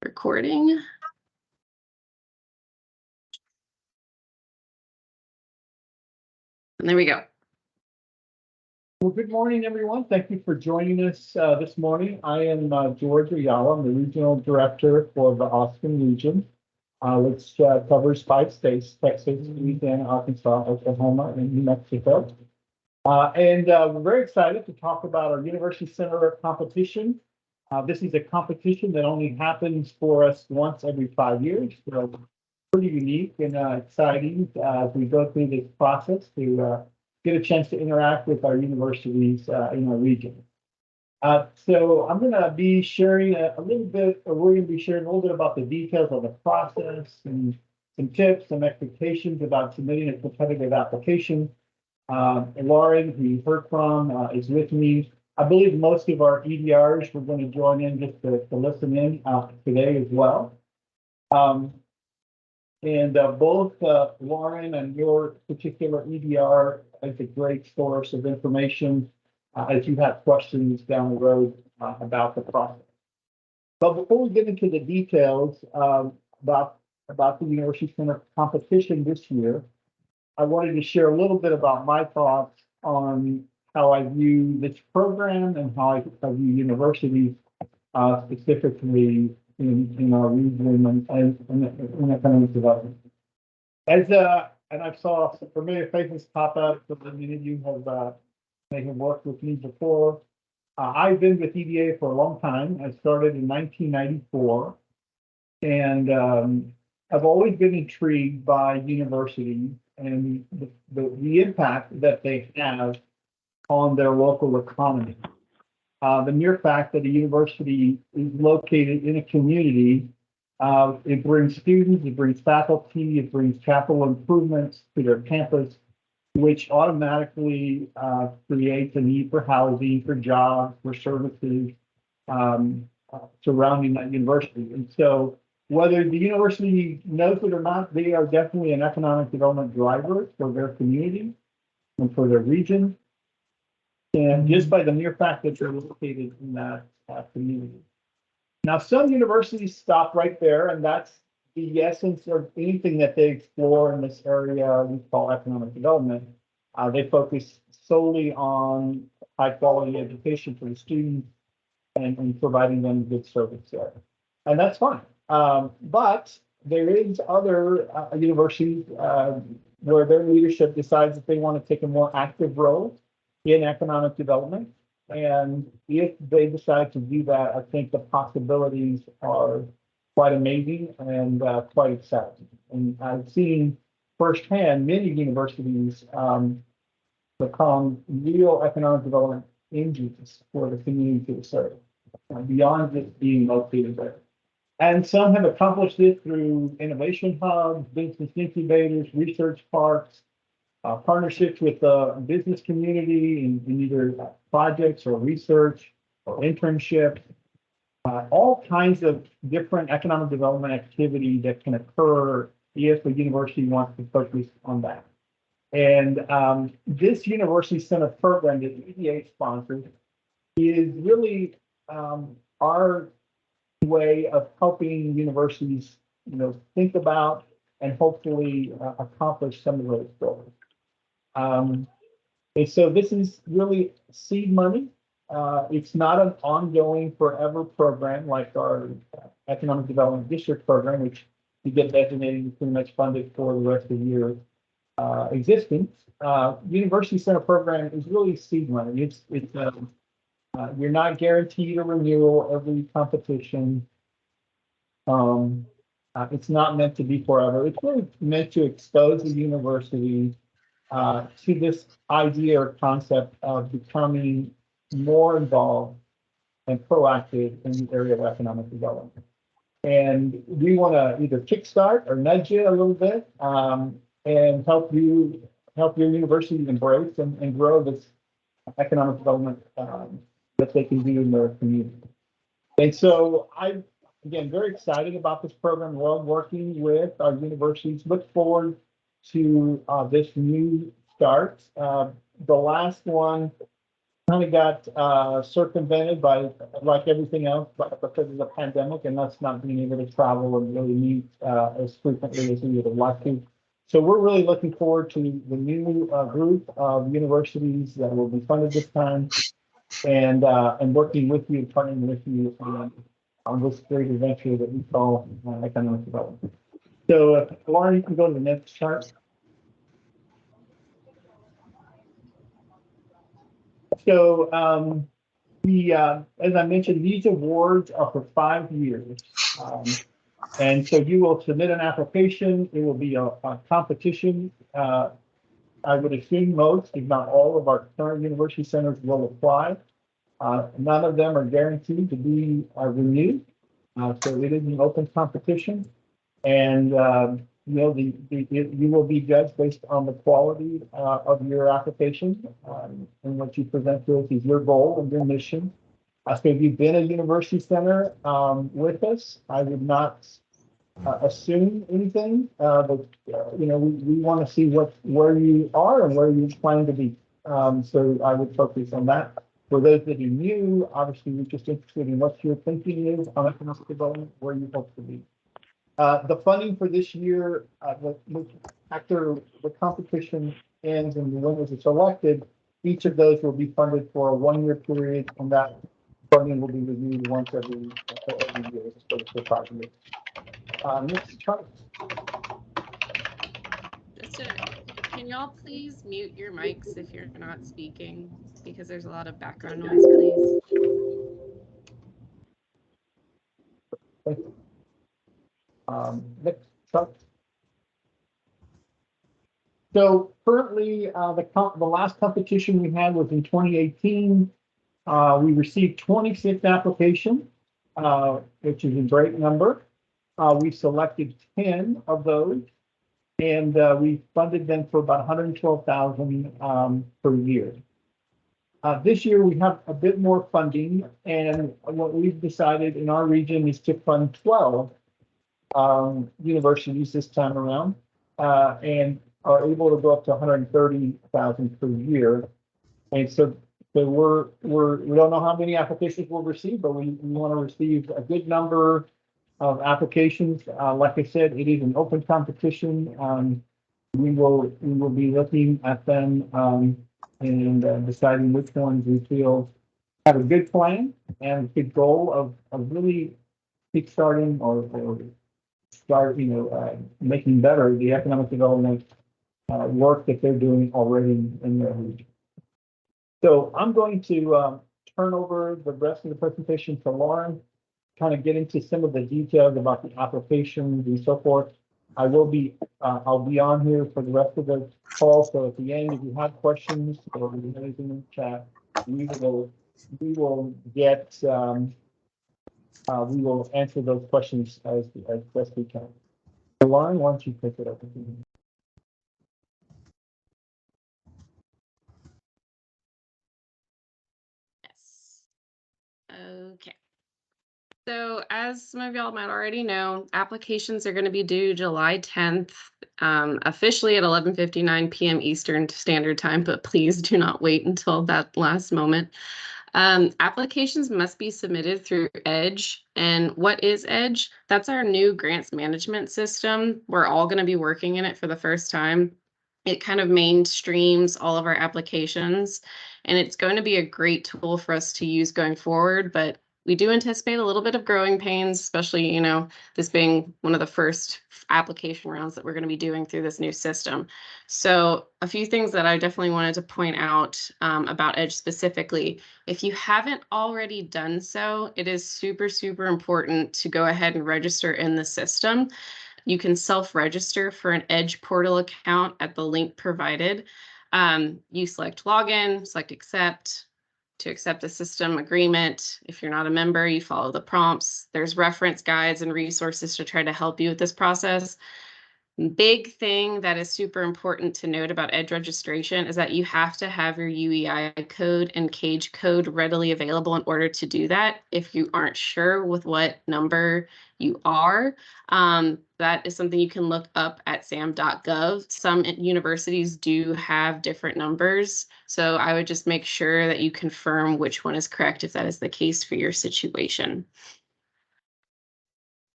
Recording. And there we go. Well, good morning, everyone. Thank you for joining us this morning. I am George Ayala. I'm the Regional Director for the Austin region, which covers 5 states: Texas, Louisiana, Arkansas, Oklahoma, and New Mexico. We're very excited to talk about our University Center competition. This is a competition that only happens for us once every 5 years. So pretty unique and exciting as we go through this process to get a chance to interact with our universities in our region. So I'm going to be sharing we're going to be sharing a little bit about the details of the process and some tips, some expectations about submitting a competitive application. Lauren, who you heard from, is with me. I believe most of our EDRs were going to join in just to listen in today as well. Both Lauren and your particular EDR is a great source of information as you have questions down the road about the process. But before we get into the details about the University Center competition this year, I wanted to share a little bit about my thoughts on how I view this program and how I view universities specifically in our region and in economic development. And I saw some familiar faces pop up, but many of you may have worked with me before. I've been with EDA for a long time. I started in 1994, and I've always been intrigued by universities and the impact that they have on their local economy. The mere fact that a university is located in a community, it brings students, it brings faculty, it brings capital improvements to their campus, which automatically creates a need for housing, for jobs, for services surrounding that university. And so whether the university knows it or not, they are definitely an economic development driver for their community and for their region. And just by the mere fact that they're located in that community. Now, some universities stop right there, and that's the essence of anything that they explore in this area we call economic development. They focus solely on high quality education for the students and providing them good service there. And that's fine. But there is other universities where their leadership decides that they want to take a more active role in economic development. And if they decide to do that, I think the possibilities are quite amazing and quite exciting. And I've seen firsthand many universities become real economic development engines for the community to serve, beyond just being located there. And some have accomplished it through innovation hubs, business incubators, research parks, partnerships with the business community in either projects or research or internships, all kinds of different economic development activity that can occur if a university wants to focus on that. And this University Center program that EDA sponsors is really our way of helping universities, think about and hopefully accomplish some of those goals. And so this is really seed money. It's not an ongoing forever program like our economic development district program, which you get designated and pretty much funded for the rest of your existence. University Center program is really seed money. You're not guaranteed a renewal every competition. It's not meant to be forever. It's really meant to expose the university to this idea or concept of becoming more involved and proactive in the area of economic development. And we want to either kickstart or nudge you a little bit and help your university embrace and grow this economic development that they can do in their community. And so I'm, again, very excited about this program. Love working with our universities. Look forward to this new start. The last one kind of got circumvented by, like everything else, because of the pandemic and us not being able to travel and really meet as frequently as we would have liked to. So we're really looking forward to the new group of universities that will be funded this time, and working with you, partnering with you on this great adventure that we call economic development. So Lauren, you can go to the next chart. So as I mentioned, these awards are for 5 years. And so you will submit an application. It will be a competition. I would assume most, if not all, of our current university centers will apply. None of them are guaranteed to be renewed. So it is an open competition. And you know, you will be judged based on the quality of your application, and what you present to us is your goal and your mission. So if you've been a university center with us, I would not assume anything, but you know, we want to see where you are and where you plan to be. So I would focus on that. For those that are new, obviously we're just interested in what your thinking is on economic development, where you hope to be. The funding for this year, after the competition ends and the winners are selected, each of those will be funded for a 1-year period, and that funding will be reviewed once every year for 5 years. Next chart. Can y'all please mute your mics if you're not speaking, because there's a lot of background noise, please. Thank you. Next chart. So currently, the last competition we had was in 2018. We received 26 applications, which is a great number. We selected 10 of those, and we funded them for about $112,000 per year. This year we have a bit more funding, and what we've decided in our region is to fund 12 universities this time around, and are able to go up to $130,000 per year. And so we don't know how many applications we'll receive, but we want to receive a good number of applications. Like I said, it is an open competition. We will be looking at them and deciding which ones we feel have a good plan and a good goal of really kickstarting or start, making better the economic development work that they're doing already in their region. So I'm going to turn over the rest of the presentation to Lauren, kind of get into some of the details about the applications and so forth. I'll be on here for the rest of the call. So at the end, if you have questions or anything in the chat, we will answer those questions as best we can. So Lauren, why don't you pick it up? Yes. Okay. So as some of y'all might already know, applications are going to be due July 10th, officially at 11:59 p.m. Eastern Standard Time, but please do not wait until that last moment. Applications must be submitted through EDGE. And what is EDGE? That's our new grants management system. We're all going to be working in it for the first time. It kind of mainstreams all of our applications, and it's going to be a great tool for us to use going forward. But we do anticipate a little bit of growing pains, especially, this being one of the first application rounds that we're going to be doing through this new system. So a few things that I definitely wanted to point out about EDGE specifically. If you haven't already done so, it is super, super important to go ahead and register in the system. You can self-register for an EDGE portal account at the link provided. You select login, select accept. To accept the system agreement. If you're not a member, you follow the prompts. There's reference guides and resources to try to help you with this process. Big thing that is super important to note about EDGE registration is that you have to have your UEI code and CAGE code readily available in order to do that. If you aren't sure with what number you are, that is something you can look up at sam.gov. Some universities do have different numbers, so I would just make sure that you confirm which one is correct if that is the case for your situation.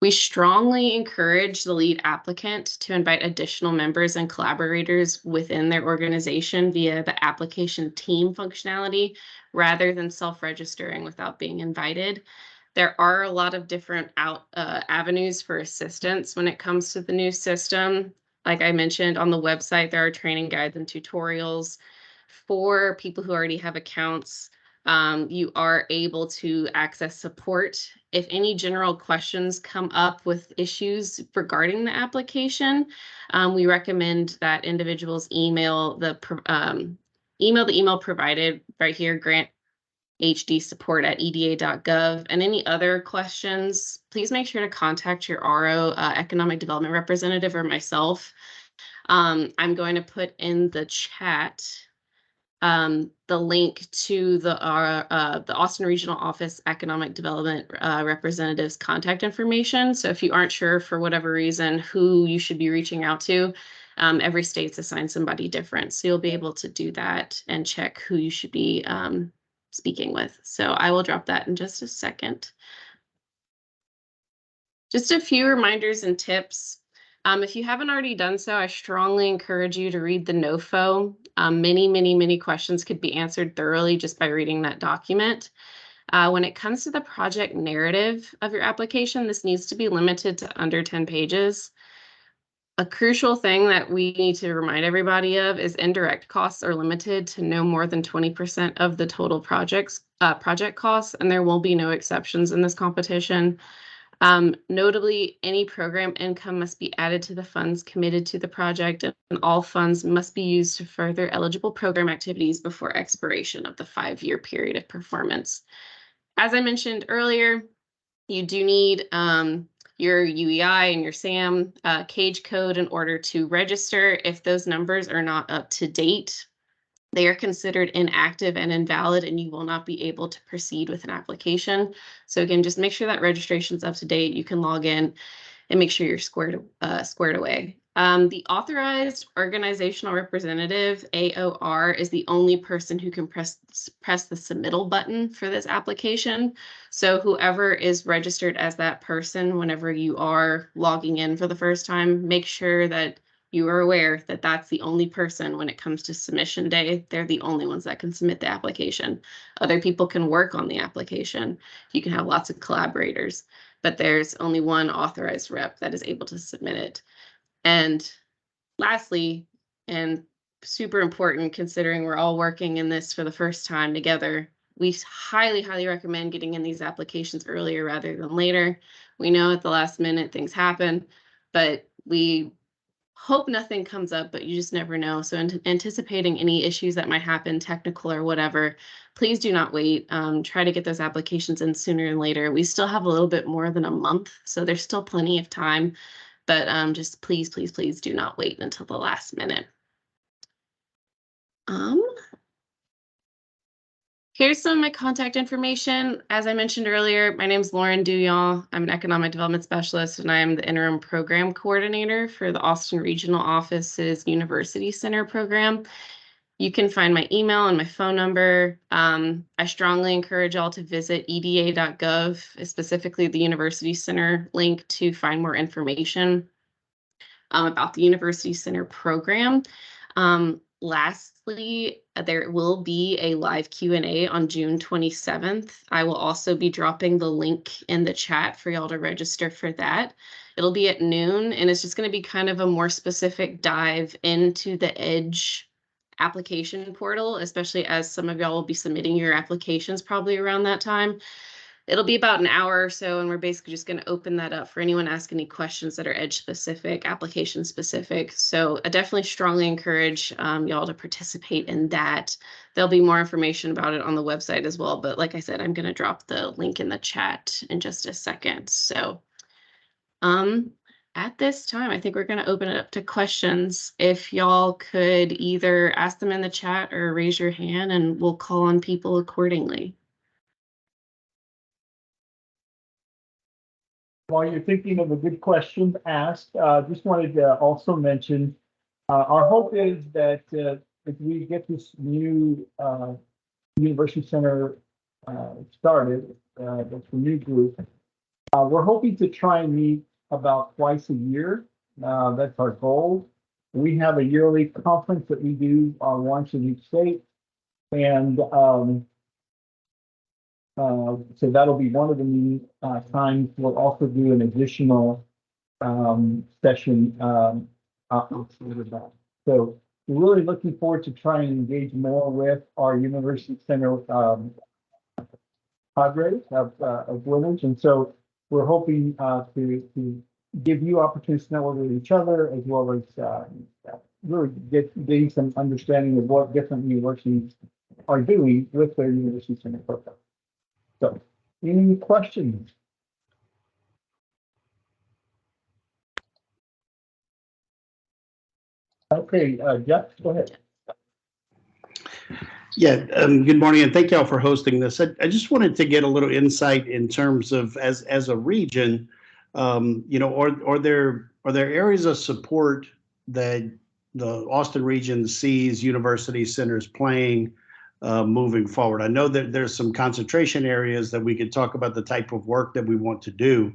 We strongly encourage the lead applicant to invite additional members and collaborators within their organization via the application team functionality rather than self-registering without being invited. There are a lot of different avenues for assistance when it comes to the new system. Like I mentioned on the website, there are training guides and tutorials for people who already have accounts. You are able to access support. If any general questions come up with issues regarding the application, we recommend that individuals email the email provided right here, granthdsupport@eda.gov. And any other questions, please make sure to contact your RO economic development representative or myself. I'm going to put in the chat the link to the Austin Regional Office Economic Development Representative's contact information. So if you aren't sure for whatever reason who you should be reaching out to, every state's assigned somebody different. So you'll be able to do that and check who you should be speaking with. So I will drop that in just a second. Just a few reminders and tips. If you haven't already done so, I strongly encourage you to read the NOFO. Many questions could be answered thoroughly just by reading that document. When it comes to the project narrative of your application, this needs to be limited to under 10 pages. A crucial thing that we need to remind everybody of is indirect costs are limited to no more than 20% of the total project costs, and there will be no exceptions in this competition. Notably, any program income must be added to the funds committed to the project, and all funds must be used to further eligible program activities before expiration of the 5-year period of performance. As I mentioned earlier, you do need your UEI and your SAM CAGE code in order to register. If those numbers are not up to date, they are considered inactive and invalid, and you will not be able to proceed with an application. So again, just make sure that registration is up to date. You can log in and make sure you're squared away. The authorized organizational representative, AOR, is the only person who can press the submittal button for this application. So whoever is registered as that person, whenever you are logging in for the first time, make sure that you are aware that that's the only person when it comes to submission day. They're the only ones that can submit the application. Other people can work on the application. You can have lots of collaborators, but there's only one authorized rep that is able to submit it. And lastly, and super important considering we're all working in this for the first time together, we highly recommend getting in these applications earlier rather than later. We know at the last minute things happen, but we hope nothing comes up, but you just never know. So anticipating any issues that might happen, technical or whatever, please do not wait. Try to get those applications in sooner than later. We still have a little bit more than a month, so there's still plenty of time, but just please do not wait until the last minute. Here's some of my contact information. As I mentioned earlier, my name is Lauren Douillon. I'm an economic development specialist, and I am the interim program coordinator for the Austin Regional Office's University Center program. You can find my email and my phone number. I strongly encourage y'all to visit eda.gov, specifically the University Center link, to find more information about the University Center program. Lastly, there will be a live Q&A on June 27th. I will also be dropping the link in the chat for y'all to register for that. It'll be at noon, and it's just going to be kind of a more specific dive into the EDGE application portal, especially as some of y'all will be submitting your applications probably around that time. It'll be about an hour or so, and we're basically just going to open that up for anyone asking any questions that are EDGE specific, application specific. So I definitely strongly encourage y'all to participate in that. There'll be more information about it on the website as well. But like I said, I'm going to drop the link in the chat in just a second. So At this time, I think we're going to open it up to questions. If y'all could either ask them in the chat or raise your hand, and we'll call on people accordingly. While you're thinking of a good question to ask, just wanted to also mention, our hope is that if we get this new University Center started, that's the new group, we're hoping to try and meet about twice a year. That's our goal. We have a yearly conference that we do once in each state. And so that'll be one of the meeting times. We'll also do an additional session outside of that. So we're really looking forward to trying to engage more with our University Center cadres of winners. And so we're hoping to give you opportunities to network with each other, as well as really getting some understanding of what different universities are doing with their University Center program. So, any questions? Okay, Jeff, go ahead. Yeah, good morning, and thank y'all for hosting this. I just wanted to get a little insight in terms of as a region, you know, are there areas of support that the Austin region sees university centers playing moving forward? I know that there's some concentration areas that we could talk about the type of work that we want to do,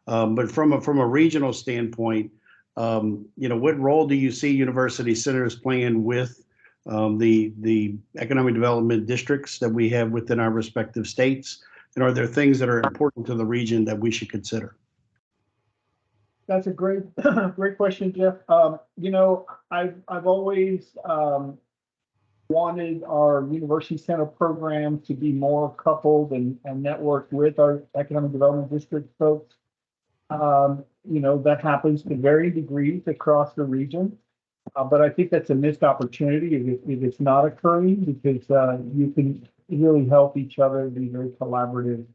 but from a regional standpoint, you know, what role do you see university centers playing with the economic development districts that we have within our respective states? And are there things that are important to the region that we should consider? That's a great, great question, Jeff. You know, I've always wanted our University Center program to be more coupled and networked with our economic development district folks. You know, that happens to varying degrees across the region. But I think that's a missed opportunity if it's not occurring, because you can really help each other, be very collaborative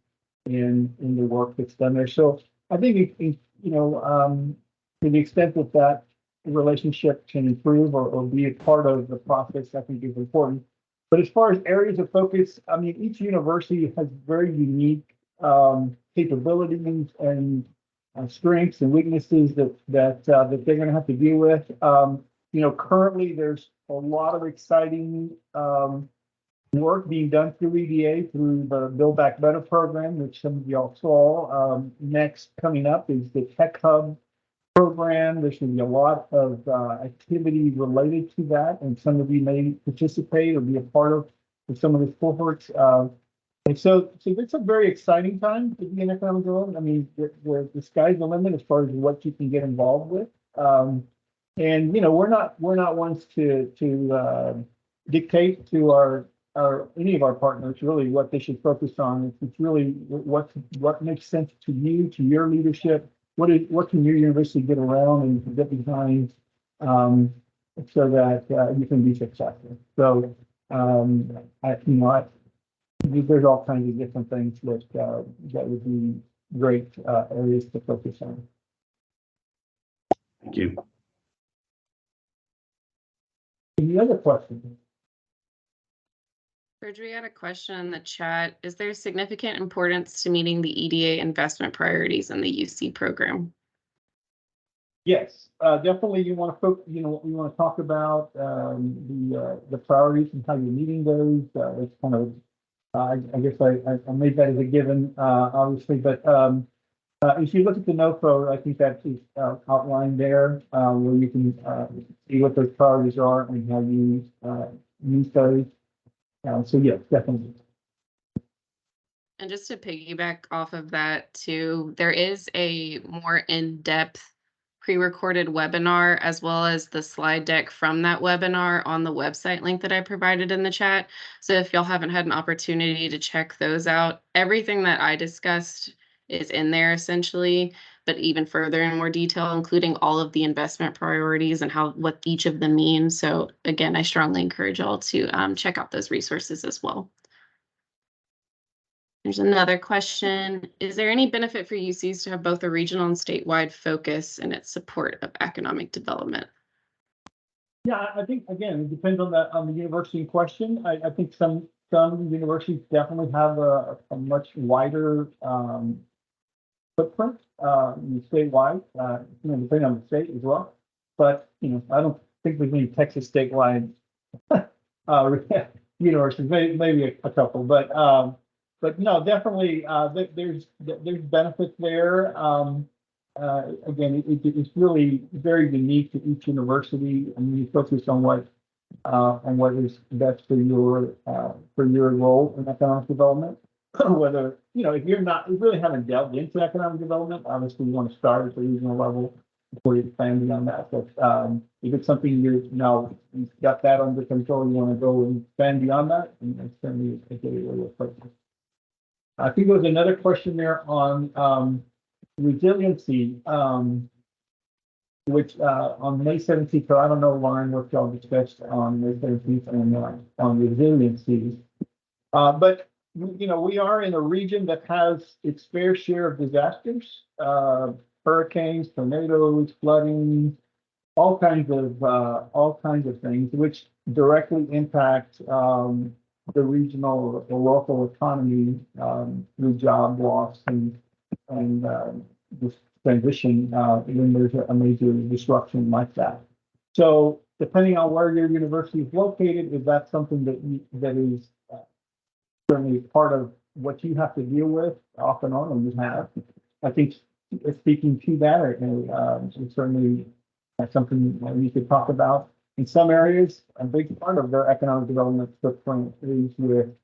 in the work that's done there. So I think, you know, to the extent that that relationship can improve or be a part of the process, I think is important. But as far as areas of focus, I mean, each university has very unique capabilities and strengths and weaknesses that they're going to have to deal with. You know, currently there's a lot of exciting work being done through EDA, through the Build Back Better program, which some of y'all saw. Next coming up is the Tech Hub program. There's going to be a lot of activity related to that, and some of you may participate or be a part of some of the cohorts. And so it's a very exciting time to be in economic development. I mean, the sky's the limit as far as what you can get involved with. And you know, we're not ones to dictate to our any of our partners really what they should focus on. It's really what makes sense to you, to your leadership. What can your university get around and get behind, so that you can be successful. So there's all kinds of different things that would be great areas to focus on. Thank you. Any other questions? Serge, we had a question in the chat. Is there significant importance to meeting the EDA investment priorities in the UC program? Yes, definitely. You want to we want to talk about the priorities and how you're meeting those. It's kind of, I guess I made that as a given, obviously, but if you look at the NOFO, I think that is outlined there, where you can see what those priorities are and how you use those. So yes, definitely. And just to piggyback off of that too, there is a more in-depth pre-recorded webinar, as well as the slide deck from that webinar on the website link that I provided in the chat. So if y'all haven't had an opportunity to check those out, everything that I discussed is in there essentially, but even further in more detail, including all of the investment priorities and what each of them mean. So again, I strongly encourage y'all to check out those resources as well. There's another question. Is there any benefit for UCs to have both a regional and statewide focus in its support of economic development? Yeah, I think, again, it depends on the university in question. I think some universities definitely have a much wider footprint statewide, depending on the state as well. But, I don't think there's any Texas statewide universities, maybe a couple, but no, definitely, there's benefits there. Again, it's really very unique to each university, and you focus on what is best for your role in economic development. Whether, if you really haven't delved into economic development, obviously you want to start at the regional level before you expand beyond that. But if it's something you've got that under control, you want to go and expand beyond that, and that's certainly a good area of focus. I think there was another question there on resiliency, which on May 17th, so I don't know, Lauren, what y'all discussed on May 17th on resiliency. But we are in a region that has its fair share of disasters, hurricanes, tornadoes, flooding, all kinds of things, which directly impact the regional or local economy through job loss and this transition when there's a major disruption like that. So depending on where your university is located, if that's something that is certainly part of what you have to deal with off and on, and you have, I think, speaking to that, it's certainly something that we could talk about. In some areas, a big part of their economic development footprint is with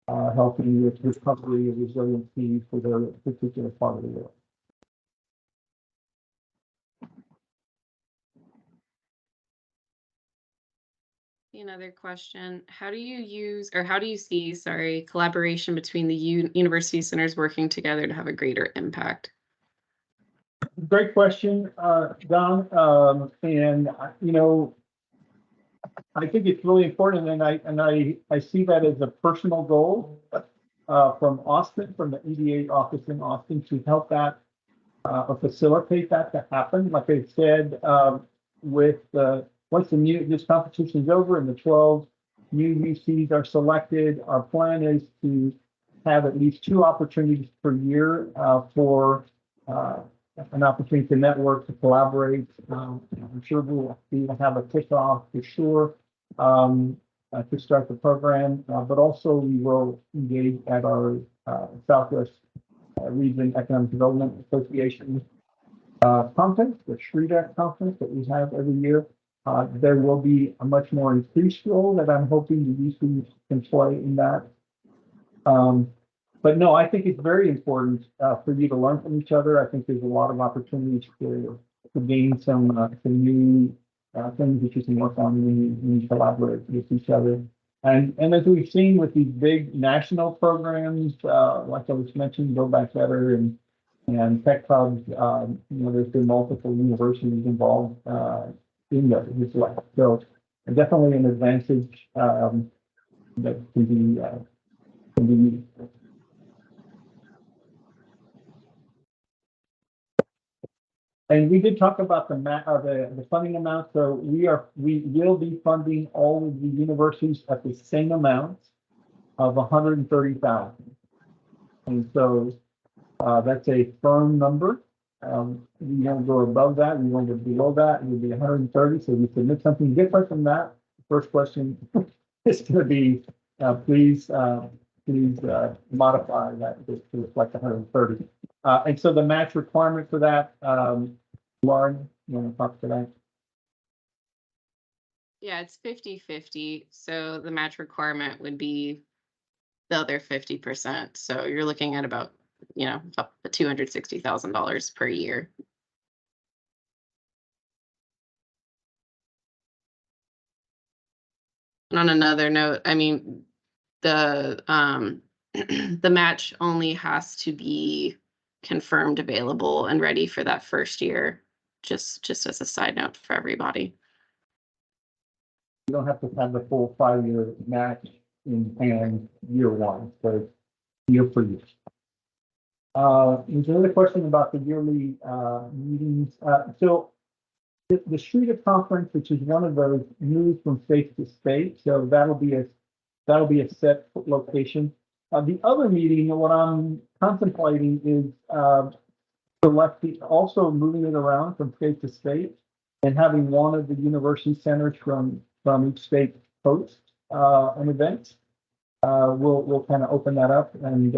helping with recovery and resiliency for their particular part of the world. Another question. How do you see collaboration between the university centers working together to have a greater impact? Great question, Don. And I think it's really important, and I see that as a personal goal from Austin, from the EDA office in Austin, to help that or facilitate that to happen. Like I said, once this competition is over and the 12 new UCs are selected, our plan is to have at least 2 opportunities per year for an opportunity to network, to collaborate. I'm sure we'll have a kickoff for sure to start the program, but also we will engage at our Southwest Region Economic Development Association conference, the SREDA conference that we have every year. There will be a much more increased role that I'm hoping the UCs can play in that. But no, I think it's very important for you to learn from each other. I think there's a lot of opportunities to gain some new things that you can work on when you collaborate with each other. And as we've seen with these big national programs, like I was mentioning, Build Back Better and Tech Hubs, there's been multiple universities involved in those as well. So definitely an advantage that can be And we did talk about the funding amount. So we will be funding all of the universities at the same amount of 130,000. And so that's a firm number. We won't go above that. We won't go below that. It will be 130. So if we submit something different from that, the first question is going to be, please modify that to reflect 130. And so the match requirement for that, Lauren, you want to talk to that? Yeah, it's 50-50. So the match requirement would be the other 50%. So you're looking at about, up to $260,000 per year. And on another note, I mean, the the match only has to be confirmed, available, and ready for that first year. Just as a side note for everybody. You don't have to have the full 5-year match in hand year one. So year per year. There's another question about the yearly meetings. So the Streeter Conference, which is one of those, moves from state to state, so that'll be a set location. The other meeting, what I'm contemplating is also moving it around from state to state and having one of the university centers from each state host an event. We'll kind of open that up, and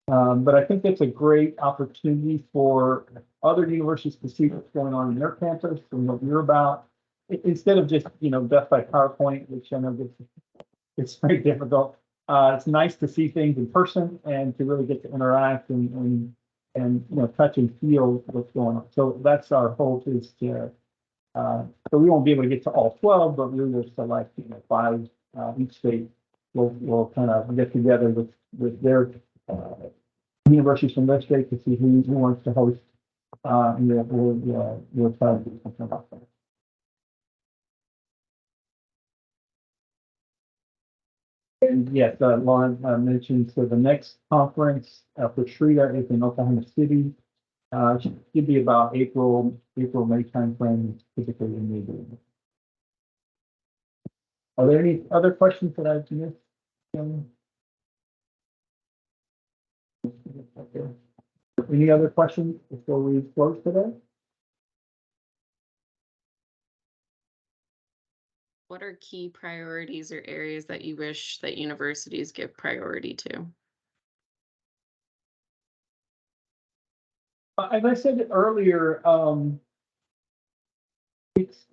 but I think it's a great opportunity for other universities to see what's going on in their campus and what you're about, instead of just death by PowerPoint, which I know it's very difficult. It's nice to see things in person and to really get to interact and touch and feel what's going on. So that's our hope, is to so we won't be able to get to all 12, but we will select 5 each state. We'll kind of get together with their universities from their state to see who wants to host. And we'll try to do something about that. And yes, Lauren mentioned, so the next conference for Shrita is in Oklahoma City. Should be about April, May timeframe, typically in the. Are there any other questions that I've missed? Okay. Any other questions before we close today? What are key priorities or areas that you wish that universities give priority to? As I said earlier, it's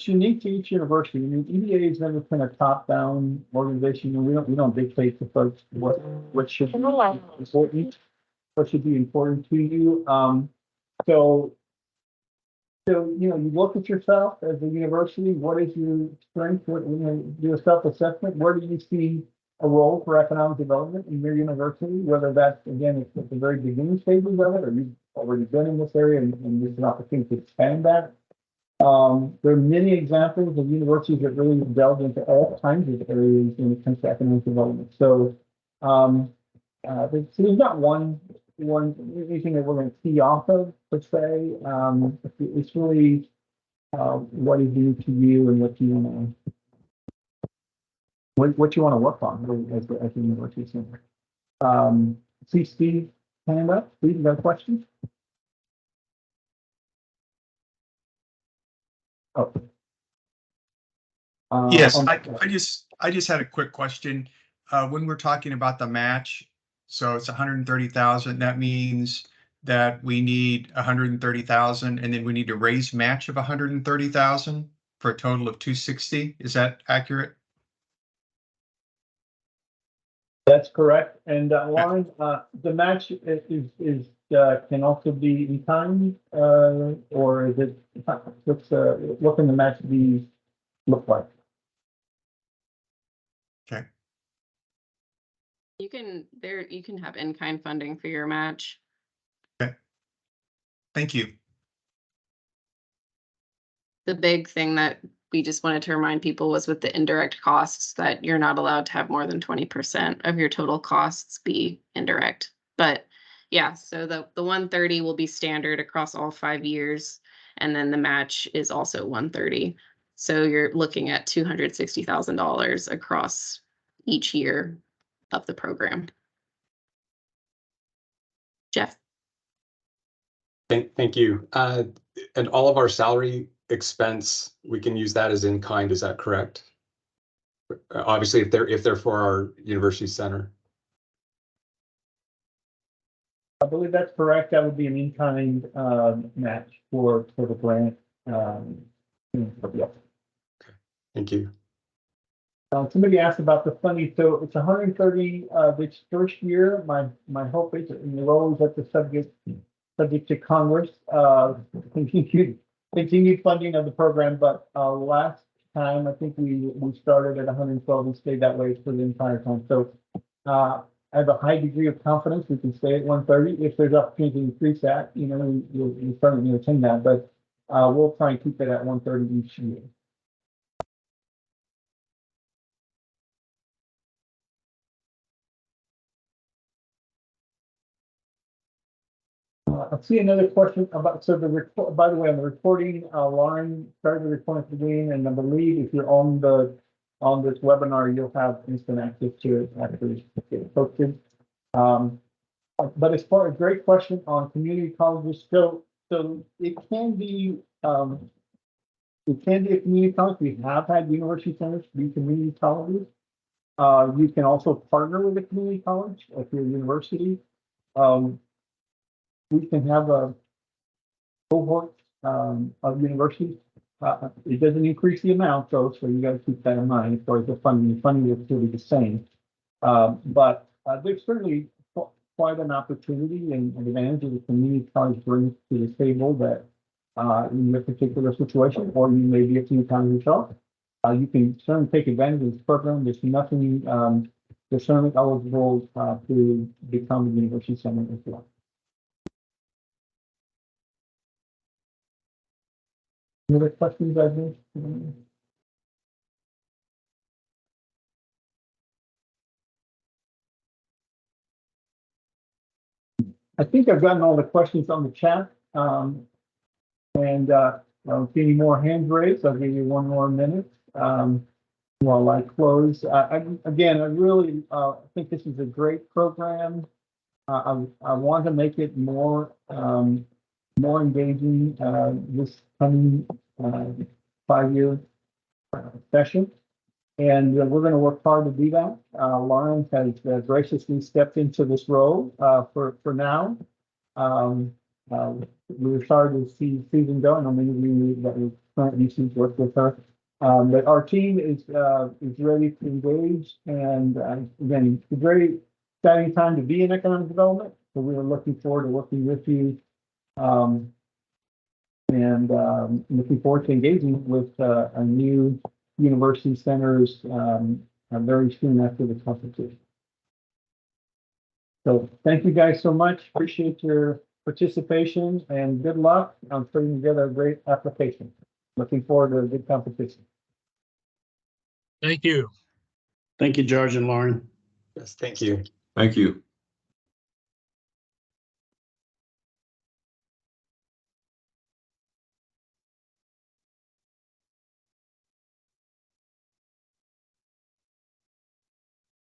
unique to each university. I mean, EDA is never been a top-down organization, and we don't dictate to folks what should be important, what should be important to you. So you look at yourself as a university. What is your strength? Do a self-assessment. Where do you see a role for economic development in your university? Whether that's, again, it's at the very beginning stages of it, or you've already been in this area and there's an opportunity to expand that. There are many examples of universities that really delve into all kinds of areas when it comes to economic development. So, there's not anything that we're going to key off of per se. It's really what is new to you and what you want to work on as the university center. See Steve hand up. Steve, you got a question? Oh. Yes, I just had a quick question. When we're talking about the match, so it's 130,000, that means that we need 130,000 and then we need to raise match of 130,000 for a total of 260. Is that accurate? That's correct. And Lauren, the match is can also be in kind, or is it what can the match be look like? Okay. You can have in-kind funding for your match. Okay. Thank you. The big thing that we just wanted to remind people was with the indirect costs that you're not allowed to have more than 20% of your total costs be indirect. But yeah, so the 130 will be standard across all 5 years, and then the match is also 130. So you're looking at $260,000 across each year of the program. Jeff? Thank you. And all of our salary expense, we can use that as in kind. Is that correct? Obviously, if they're for our university center. I believe that's correct. That would be an in-kind match for the grant. Yeah. Thank you. Somebody asked about the funding. So it's 130 this first year. My hope is, and the role is at the subject to Congress, continued funding of the program. But last time, I think we started at 112 and stayed that way for the entire time. So I have a high degree of confidence we can stay at 130. If there's opportunity to increase that, we certainly attend that. But we'll try and keep it at 130 each year. I see another question about, so the report, by the way, on the recording, Lauren started the recording at the beginning, and I believe if you're on this webinar, you'll have instant access to it after it's posted. But as far as great question on community colleges, so it can be a community college. We have had university centers be community colleges. You can also partner with a community college if you're a university. We can have a cohort of universities. It doesn't increase the amount though, so you got to keep that in mind as far as the funding. The funding is still the same. But there's certainly quite an opportunity and advantage that the community college brings to the table that in your particular situation, or you may be a community college yourself. You can certainly take advantage of this program. There's nothing, they're certainly eligible to become a university center as well. Any other questions, I think? I think I've gotten all the questions on the chat. And I don't see any more hands raised. I'll give you one more minute while I close. Again, I really think this is a great program. I want to make it more engaging this coming 5-year session. And we're going to work hard to do that. Lauren has graciously stepped into this role for now. We're sorry to see Susan go. I know many of you that we currently used to work with her. But our team is ready to engage. And again, it's a very exciting time to be in economic development. So we are looking forward to working with you. Looking forward to engaging with a new university centers very soon after the competition. So thank you guys so much. Appreciate your participation and good luck on putting together a great application. Looking forward to a good competition. Thank you. Thank you, George and Lauren. Yes, thank you. Thank you.